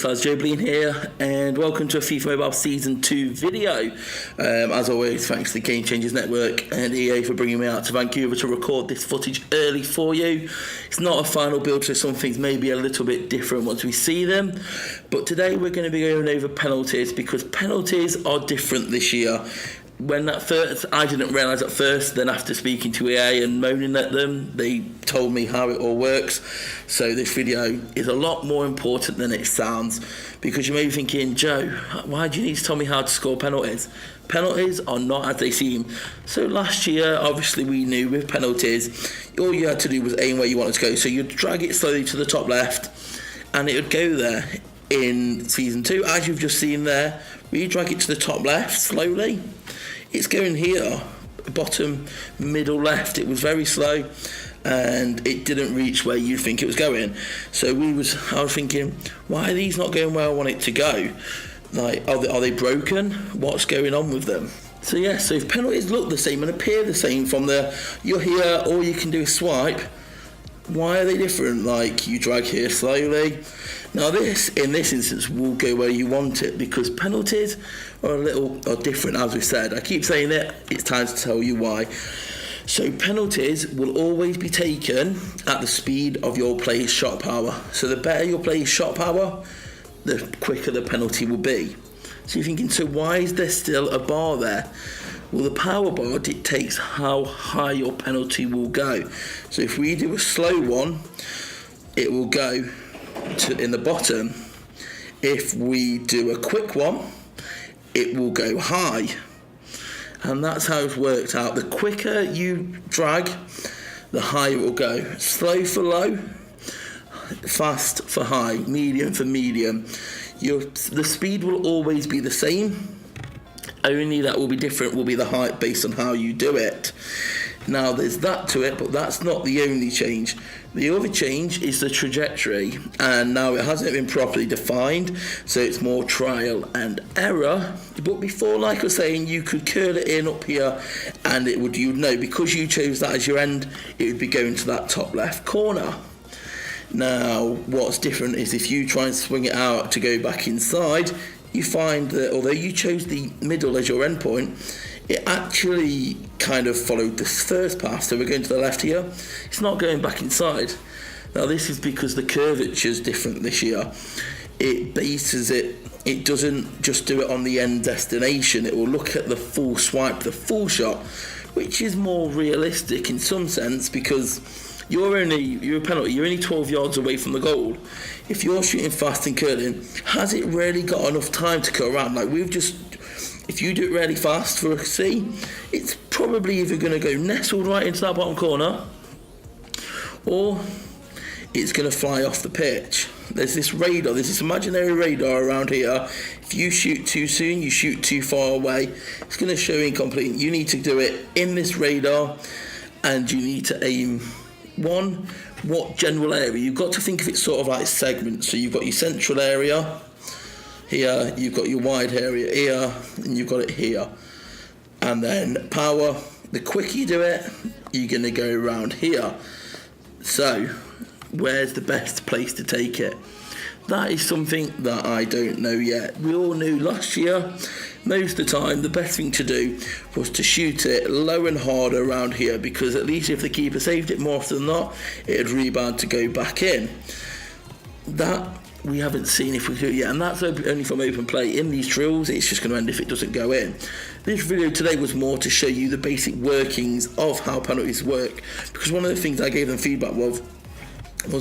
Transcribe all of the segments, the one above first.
fellas, joebiline here, and welcome to a FIFA Mobile Season 2 video. As always, thanks to the Game Changers Network and EA for bringing me out to Vancouver to record this footage early for you. It's not a final build, so some things may be a little bit different once we see them. But today we're going to be going over penalties, because penalties are different this year. When at first, I didn't realise at first, then after speaking to EA and moaning at them, they told me how it all works. So this video is a lot more important than it sounds, because you may be thinking, Joe, why do you need to tell me how to score penalties? Penalties are not as they seem. So last year, obviously we knew with penalties, all you had to do was aim where you wanted to go. So you'd drag it slowly to the top left, and it would go there. In Season 2, as you've just seen there, when you drag it to the top left slowly, it's going here, bottom, middle left. It was very slow and it didn't reach where you think it was going. So I was thinking, why are these not going where I want it to go? Like, are they broken? What's going on with them? So yeah, so if penalties look the same and appear the same from you're here, all you can do is swipe, why are they different? Like, you drag here slowly. Now in this instance, will go where you want it, because penalties are different, as we said. I keep saying it, it's time to tell you why. So penalties will always be taken at the speed of your player's shot power. So the better your player's shot power, the quicker the penalty will be. So you're thinking, so why is there still a bar there? Well, the power bar dictates how high your penalty will go. So if we do a slow one, it will go in the bottom. If we do a quick one, it will go high. And that's how it's worked out. The quicker you drag, the higher it will go. Slow for low, fast for high, medium for medium. The speed will always be the same. Only that will be different will be the height based on how you do it. Now there's that to it, but that's not the only change. The other change is the trajectory, and now it hasn't been properly defined, so it's more trial and error. But before, like I was saying, you could curl it in up here, and you'd know, because you chose that as your end, it would be going to that top left corner. Now what's different is if you try and swing it out to go back inside, you find that although you chose the middle as your end point, it actually kind of followed this first path. So we're going to the left here. It's not going back inside. Now this is because the curvature is different this year. It bases it. It doesn't just do it on the end destination. It will look at the full swipe, the full shot, which is more realistic in some sense, because you're a penalty. You're only 12 yards away from the goal. If you're shooting fast and curling, has it really got enough time to cut around? If you do it really fast for a C, it's probably either going to go nestled right into that bottom corner, or it's going to fly off the pitch. There's this imaginary radar around here. If you shoot too soon, you shoot too far away, it's going to show incomplete. You need to do it in this radar, and you need to aim what general area. You've got to think of it sort of like segments. So you've got your central area here, you've got your wide area here, and you've got it here. And then power, the quicker you do it, you're going to go around here. So where's the best place to take it? That is something that I don't know yet. We all knew last year, most of the time, the best thing to do was to shoot it low and hard around here, because at least if the keeper saved it, more often than not, it'd rebound to go back in. That we haven't seen if we do it yet, and that's only from open play. In these drills, it's just going to end if it doesn't go in. This video today was more to show you the basic workings of how penalties work, because one of the things I gave them feedback was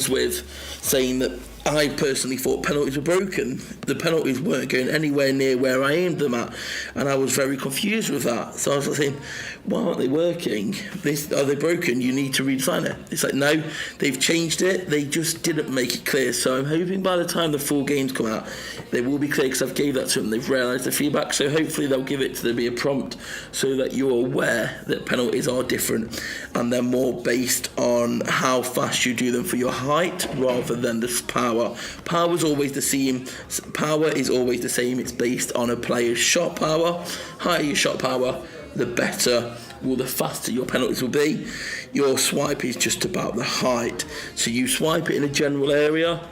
with saying that I personally thought penalties were broken. The penalties weren't going anywhere near where I aimed them at, and I was very confused with that. So I was saying, why aren't they working? Are they broken? You need to redesign it. It's like, no, they've changed it. They just didn't make it clear. So I'm hoping by the time the full games come out, they will be clear, because I've gave that to them. They've realised the feedback, so hopefully they'll give it to be a prompt so that you're aware that penalties are different, and they're more based on how fast you do them for your height rather than the power. Power is always the same. Power is always the same. It's based on a player's shot power. Higher your shot power, the better, the faster your penalties will be. Your swipe is just about the height. So you swipe it in a general area,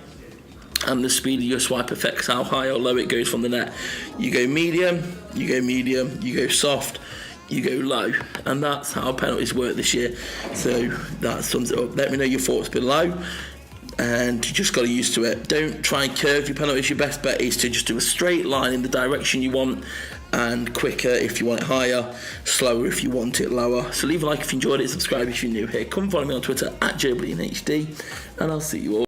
and the speed of your swipe affects how high or low it goes from the net. You go medium, you go soft, you go low, and that's how penalties work this year. So that sums it up. Let me know your thoughts below, and you just got to used to it. Don't try and curve your penalties. Your best bet is to just do a straight line in the direction you want, and quicker if you want it higher, slower if you want it lower. So leave a like if you enjoyed it, subscribe if you're new here. Come follow me on Twitter at joebilinehd, and I'll see you all.